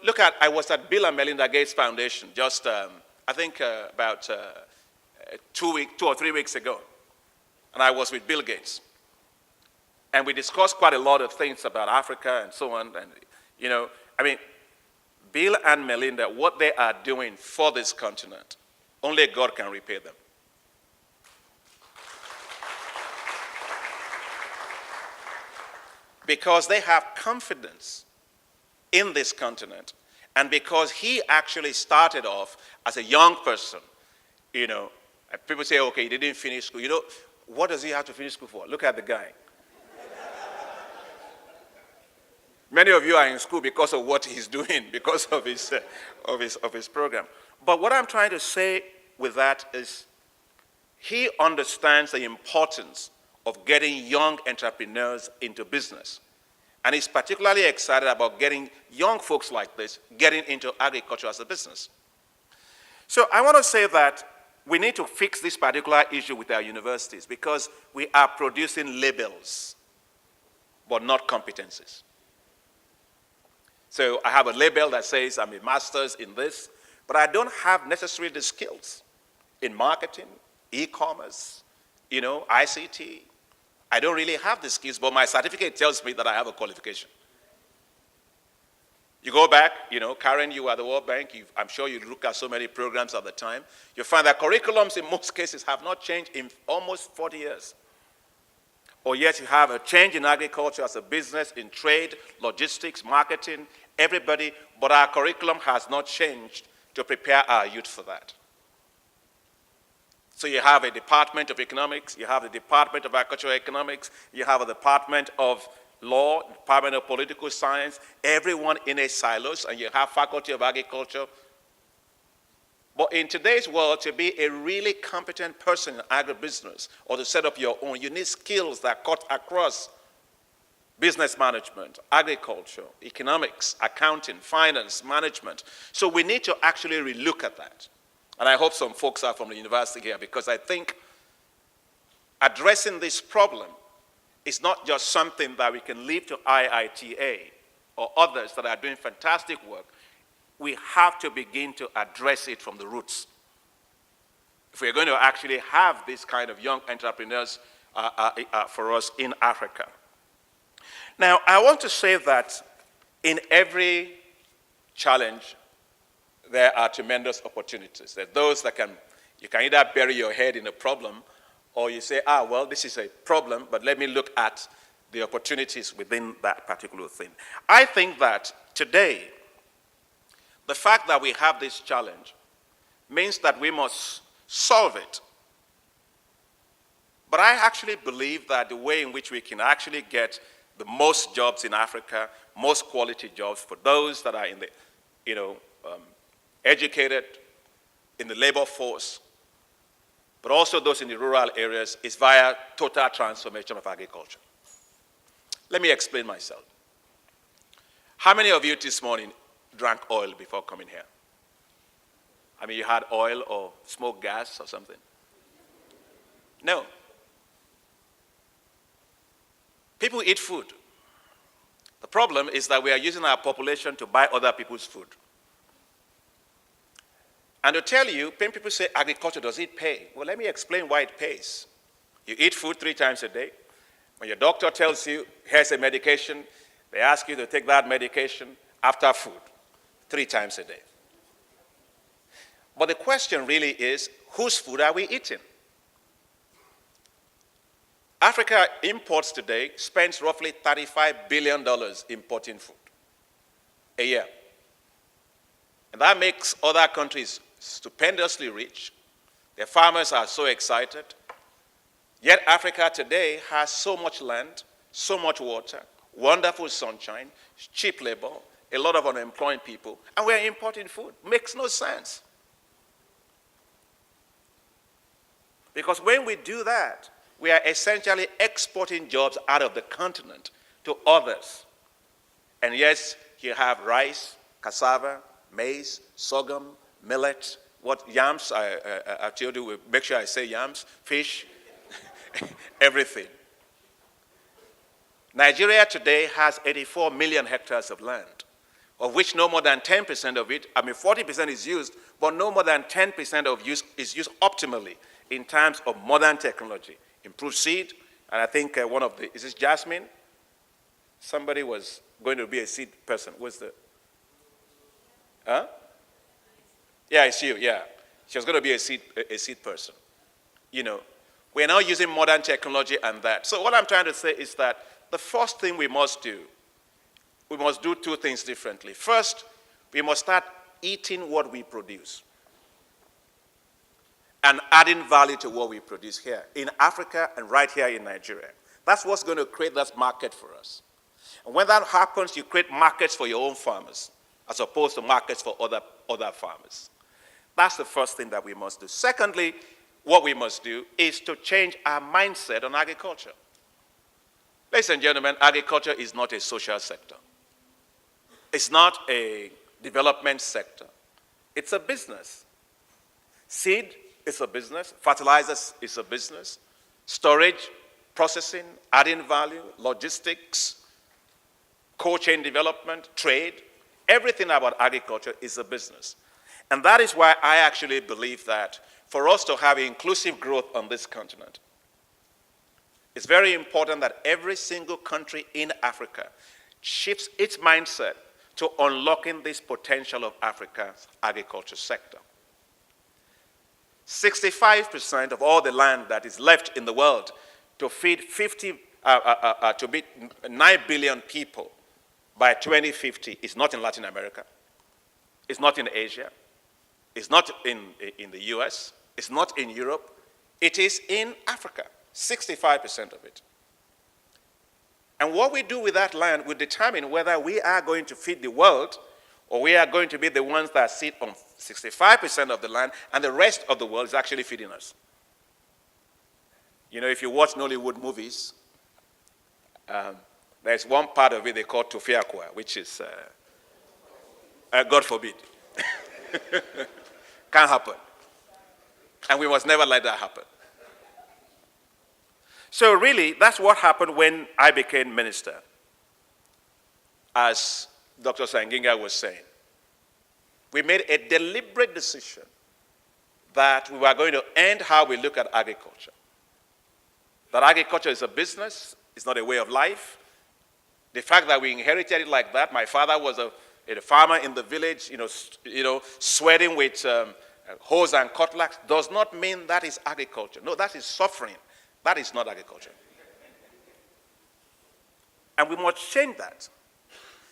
Look I was at Bill and Melinda Gates Foundation just, I think about 2 or 3 weeks ago. And I was with Bill Gates. And we discussed quite a lot of things about Africa and so on. And, Bill and Melinda, what they are doing for this continent, only God can repay them. Because they have confidence in this continent, and because he actually started off as a young person, and people say, okay, he didn't finish school. What does he have to finish school for? Look at the guy. Many of you are in school because of what he's doing, because of his program. But what I'm trying to say with that is he understands the importance of getting young entrepreneurs into business. And he's particularly excited about getting young folks like this getting into agriculture as a business. So I want to say that we need to fix this particular issue with our universities because we are producing labels, but not competencies. So I have a label that says I'm a master's in this, but I don't have necessarily the skills in marketing, e-commerce, ICT. I don't really have the skills, but my certificate tells me that I have a qualification. You go back, Karen, you are at the World Bank. I'm sure you look at so many programs at the time. You find that curriculums in most cases have not changed in almost 40 years. Or yet you have a change in agriculture as a business, in trade, logistics, marketing, everybody, but our curriculum has not changed to prepare our youth for that. So you have a Department of Economics, you have the Department of Agricultural Economics, you have a Department of Law, Department of Political Science, everyone in a silos, and you have Faculty of Agriculture. But in today's world, to be a really competent person in agribusiness or to set up your own, you need skills that cut across business management, agriculture, economics, accounting, finance, management. So we need to actually relook at that. And I hope some folks are from the university here because I think addressing this problem is not just something that we can leave to IITA or others that are doing fantastic work. We have to begin to address it from the roots. If we're going to actually have this kind of young entrepreneurs for us in Africa. Now, I want to say that in every challenge, there are tremendous opportunities. There are those that you can either bury your head in a problem or you say, well, this is a problem, but let me look at the opportunities within that particular thing. I think that today, the fact that we have this challenge means that we must solve it. But I actually believe that the way in which we can actually get the most jobs in Africa, most quality jobs for those that are in the, educated, in the labor force, but also those in the rural areas, is via total transformation of agriculture. Let me explain myself. How many of you this morning drank oil before coming here? You had oil or smoked gas or something? No. People eat food. The problem is that we are using our population to buy other people's food. And to tell you, when people say agriculture, does it pay? Well, let me explain why it pays. You eat food 3 times a day. When your doctor tells you, here's a medication, they ask you to take that medication after food 3 times a day. But the question really is, whose food are we eating? Africa imports today, spends roughly $35 billion importing food a year. And that makes other countries stupendously rich. Their farmers are so excited. Yet Africa today has so much land, so much water, wonderful sunshine, cheap labor, a lot of unemployed people, and we're importing food. Makes no sense. Because when we do that, we are essentially exporting jobs out of the continent to others. And yes, you have rice, cassava, maize, sorghum, millet, yams, I told you, make sure I say yams, fish, everything. Nigeria today has 84 million hectares of land. of which no more than 10% of it, 40% is used, but no more than 10% of use is used optimally in terms of modern technology. Improved seed, and I think is this Jasmine? Somebody was going to be a seed person. What's the, huh? Yeah, it's you, yeah. She was going to be a seed person. You know, we're now using modern technology and that. So what I'm trying to say is that the first thing we must do two things differently. First, we must start eating what we produce and adding value to what we produce here in Africa and right here in Nigeria. That's what's going to create that market for us. And when that happens, you create markets for your own farmers as opposed to markets for other farmers. That's the first thing that we must do. Secondly, what we must do is to change our mindset on agriculture. Ladies and gentlemen, agriculture is not a social sector. It's not a development sector. It's a business. Seed is a business. Fertilizers is a business. Storage, processing, adding value, logistics, cold chain development, trade, everything about agriculture is a business. And that is why I actually believe that for us to have inclusive growth on this continent, it's very important that every single country in Africa shifts its mindset to unlocking this potential of Africa's agriculture sector. 65% of all the land that is left in the world to feed 9 billion people by 2050 is not in Latin America. It's not in Asia. It's not in the US. It's not in Europe. It is in Africa, 65% of it. And what we do with that land will determine whether we are going to feed the world or we are going to be the ones that sit on 65% of the land and the rest of the world is actually feeding us. You know, if you watch Nollywood movies, there's one part of it they call Tufiakwa, which is, God forbid. Can't happen. And we must never let that happen. So really, that's what happened when I became minister. As Dr. Sanginga was saying, we made a deliberate decision that we were going to end how we look at agriculture. That agriculture is a business, it's not a way of life. The fact that we inherited it like that, my father was a farmer in the village, sweating with hoes and cutlass, does not mean that is agriculture. No, that is suffering. That is not agriculture. And we must change that.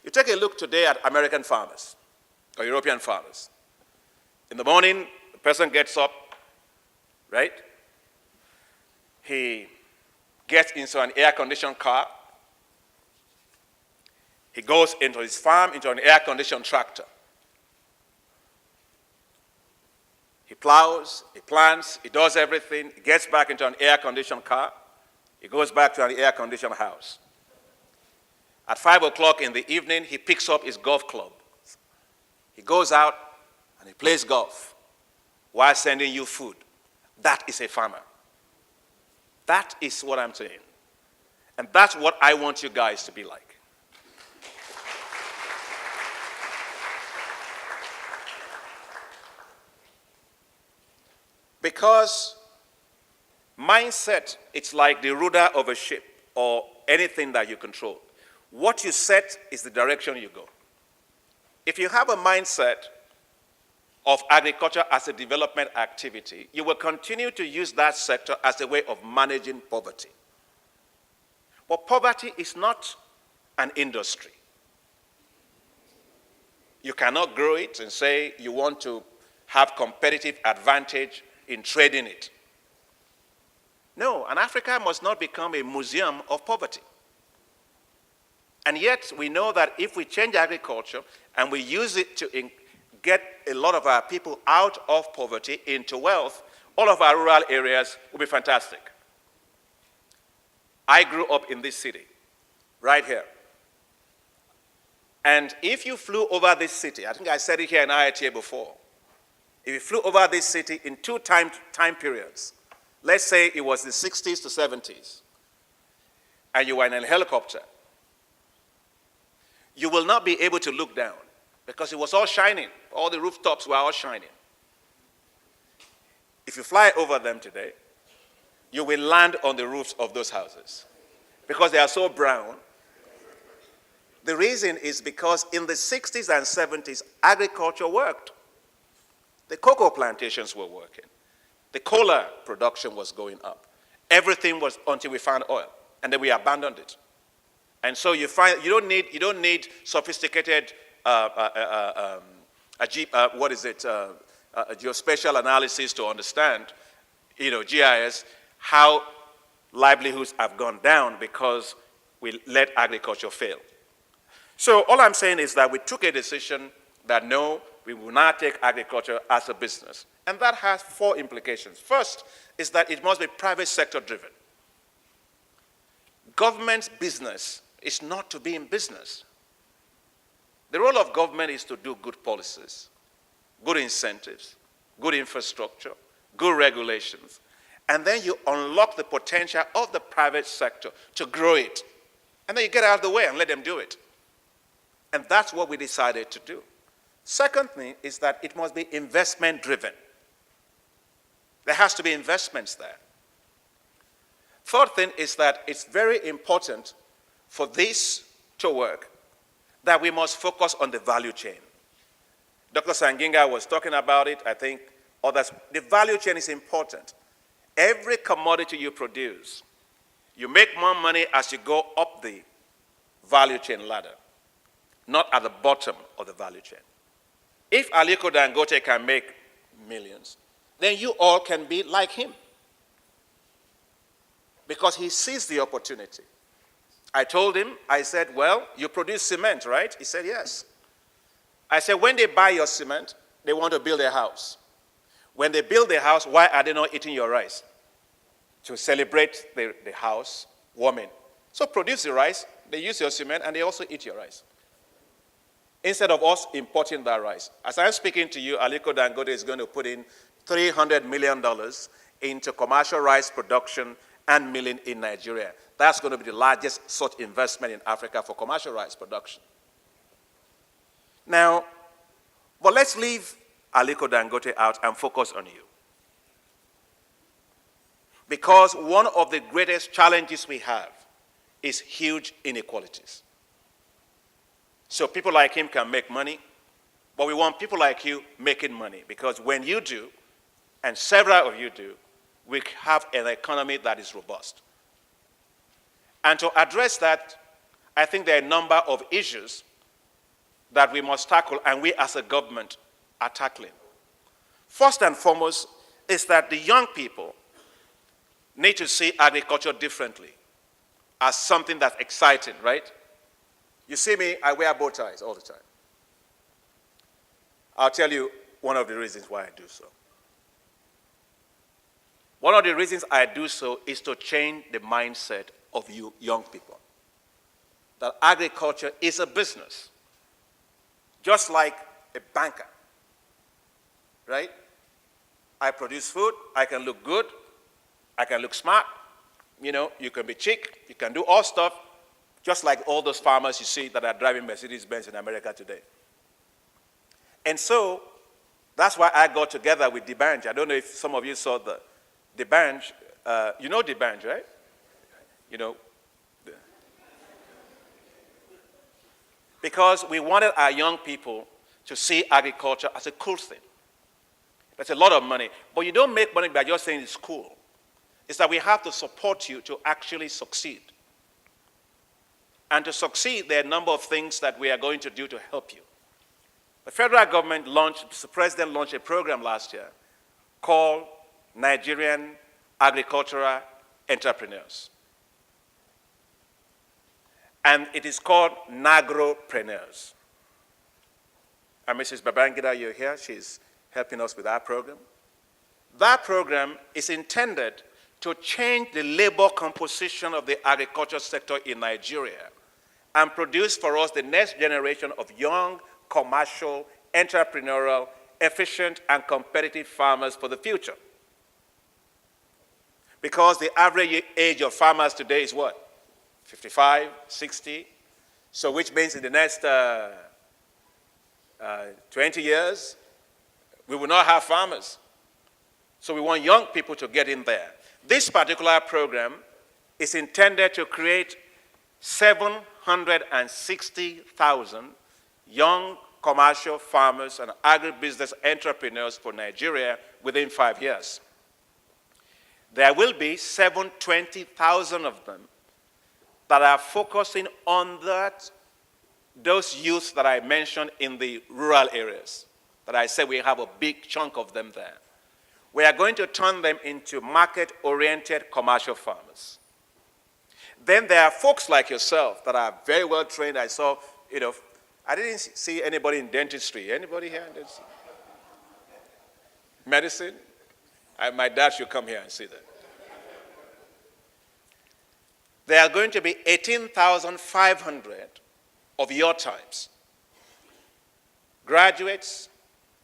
You take a look today at American farmers or European farmers. In the morning, the person gets up, right? He gets into an air-conditioned car. He goes into his farm, into an air-conditioned tractor. He plows, he plants, he does everything. He gets back into an air-conditioned car. He goes back to an air-conditioned house. At 5 o'clock in the evening, he picks up his golf club. He goes out and he plays golf while sending you food. That is a farmer. That is what I'm saying. And that's what I want you guys to be like. Because mindset, it's like the rudder of a ship or anything that you control. What you set is the direction you go. If you have a mindset of agriculture as a development activity, you will continue to use that sector as a way of managing poverty. But poverty is not an industry. You cannot grow it and say you want to have competitive advantage in trading it. No, and Africa must not become a museum of poverty. And yet we know that if we change agriculture and we use it to get a lot of our people out of poverty into wealth, all of our rural areas will be fantastic. I grew up in this city, right here. And if you flew over this city, I think I said it here in IITA before, if you flew over this city in two time periods, let's say it was the 60s to 70s, and you were in a helicopter, you will not be able to look down. because it was all shining. All the rooftops were all shining. If you fly over them today, you will land on the roofs of those houses because they are so brown. The reason is because in the 60s and 70s, agriculture worked. The cocoa plantations were working. The cola production was going up. Everything was until we found oil, and then we abandoned it. And so you find you don't need sophisticated geospatial analysis to understand, GIS, how livelihoods have gone down because we let agriculture fail. So all I'm saying is that we took a decision that no, we will not take agriculture as a business. And that has 4 implications. First is that it must be private sector driven. Government's business is not to be in business. The role of government is to do good policies, good incentives, good infrastructure, good regulations. And then you unlock the potential of the private sector to grow it. And then you get out of the way and let them do it. And that's what we decided to do. Second thing is that it must be investment driven. There has to be investments there. Third thing is that it's very important for this to work that we must focus on the value chain. Dr. Sanginga was talking about it, I think others. The value chain is important. Every commodity you produce, you make more money as you go up the value chain ladder, not at the bottom of the value chain. If Aliko Dangote can make millions, then you all can be like him because he sees the opportunity. I told him, I said, well, you produce cement, right? He said, yes. I said, when they buy your cement, they want to build a house. When they build the house, why are they not eating your rice? To celebrate the house warming. So produce the rice, they use your cement, and they also eat your rice. Instead of us importing that rice. As I'm speaking to you, Aliko Dangote is going to put in $300 million into commercial rice production and milling in Nigeria. That's going to be the largest such investment in Africa for commercial rice production. Now, but let's leave Aliko Dangote out and focus on you. Because one of the greatest challenges we have is huge inequalities. So people like him can make money, but we want people like you making money, because when you do, and several of you do, we have an economy that is robust. And to address that, I think there are a number of issues that we must tackle, and we as a government are tackling. First and foremost is that the young people need to see agriculture differently as something that's exciting, right? You see me, I wear bow ties all the time. I'll tell you one of the reasons why I do so. One of the reasons I do so is to change the mindset of you young people. That agriculture is a business, just like a banker, right? I produce food, I can look good, I can look smart, you can be chic, you can do all stuff, just like all those farmers you see that are driving Mercedes-Benz in America today. And so, that's why I got together with DeBange. I don't know if some of you saw DeBange. You know DeBange, right? Because we wanted our young people to see agriculture as a cool thing. That's a lot of money. But you don't make money by just saying it's cool. It's that we have to support you to actually succeed. And to succeed, there are a number of things that we are going to do to help you. The federal government the president launched a program last year called Nigerian Agricultural Entrepreneurs. And it is called Nagropreneurs. And Mrs. Babangida, you're here, she's helping us with our program. That program is intended to change the labor composition of the agriculture sector in Nigeria and produce for us the next generation of young, commercial, entrepreneurial, efficient, and competitive farmers for the future. Because the average age of farmers today is what? 55, 60? So which means in the next 20 years, we will not have farmers. So we want young people to get in there. This particular program is intended to create 760,000 young commercial farmers and agribusiness entrepreneurs for Nigeria within 5 years. There will be 720,000 of them that are focusing on those youths that I mentioned in the rural areas, that I said we have a big chunk of them there. We are going to turn them into market-oriented commercial farmers. Then there are folks like yourself that are very well trained. I saw, I didn't see anybody in dentistry. Anybody here in dentistry? Medicine? My dad should come here and see that. There are going to be 18,500 of your types, graduates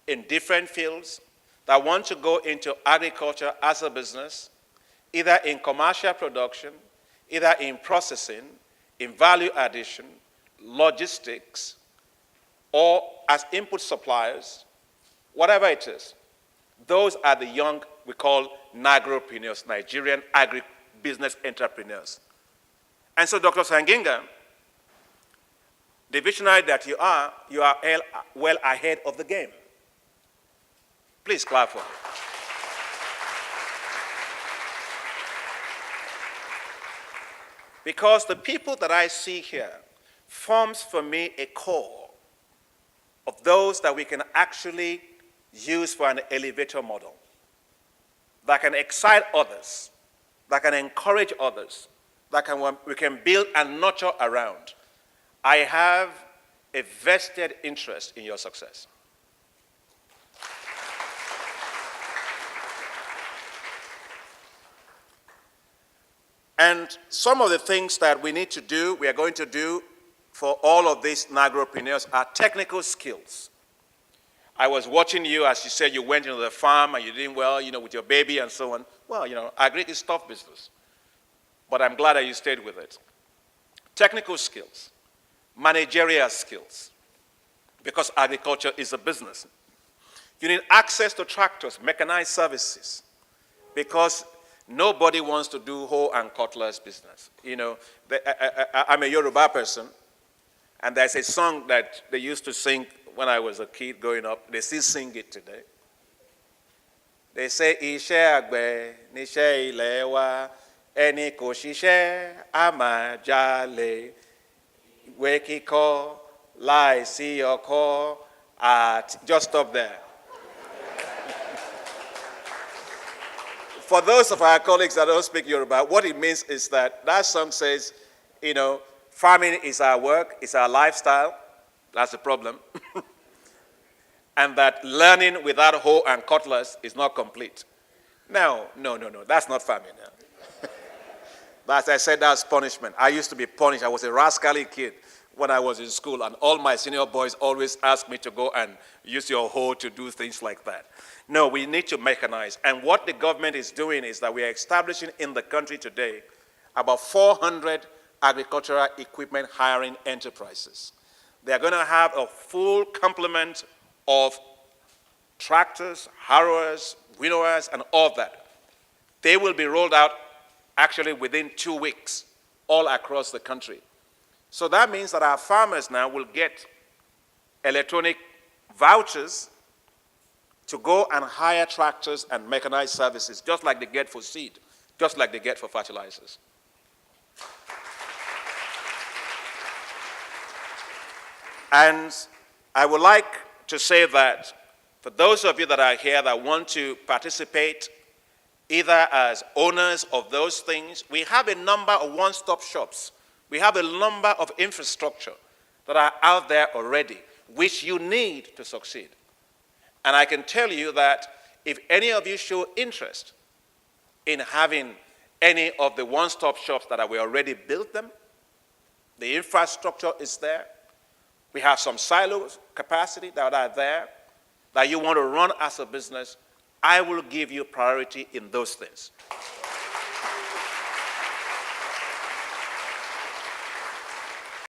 in different fields that want to go into agriculture as a business, either in commercial production, either in processing, in value addition, logistics, or as input suppliers, whatever it is. Those are the young, we call Nagropreneurs, Nigerian agribusiness entrepreneurs. And so, Dr. Sanginga, the visionary that you are well ahead of the game. Please clap for him. Because the people that I see here forms for me a core of those that we can actually use for an elevator model, that can excite others, that can encourage others, that we can build and nurture around. I have a vested interest in your success. And some of the things that we need to do, we are going to do for all of these Nagropreneurs are technical skills. I was watching you as you said you went into the farm and you're doing well, with your baby and so on. Well, agri is tough business. But I'm glad that you stayed with it. Technical skills, managerial skills, because agriculture is a business. You need access to tractors, mechanized services, because nobody wants to do hoe and cutlass business. I'm a Yoruba person, and there's a song that they used to sing when I was a kid growing up. They still sing it today. They say, Iṣẹ́ àgbẹ̀ níṣẹ́ ilẹ̀ wa, ẹni kò ṣiṣẹ́ á máa jalè, ìwé kíkọ́ láìsí ọkọ́ just stop there. For those of our colleagues that don't speak Yoruba, what it means is that song says, farming is our work, it's our lifestyle. That's the problem. And that learning without hoe and cutlass is not complete. No, that's not farming now. As I said, that's punishment. I used to be punished. I was a rascally kid when I was in school, and all my senior boys always asked me to go and use your hoe to do things like that. No, we need to mechanize. And what the government is doing is that we are establishing in the country today about 400 agricultural equipment hiring enterprises. They are going to have a full complement of tractors, harrowers, winnowers, and all that. They will be rolled out actually within 2 weeks all across the country. So that means that our farmers now will get electronic vouchers to go and hire tractors and mechanized services, just like they get for seed, just like they get for fertilizers. And I would like to say that for those of you that are here that want to participate either as owners of those things, we have a number of one-stop shops. We have a number of infrastructure that are out there already, which you need to succeed. And I can tell you that if any of you show interest in having any of the one-stop shops that we already built them, the infrastructure is there. We have some silos capacity that are there that you want to run as a business. I will give you priority in those things.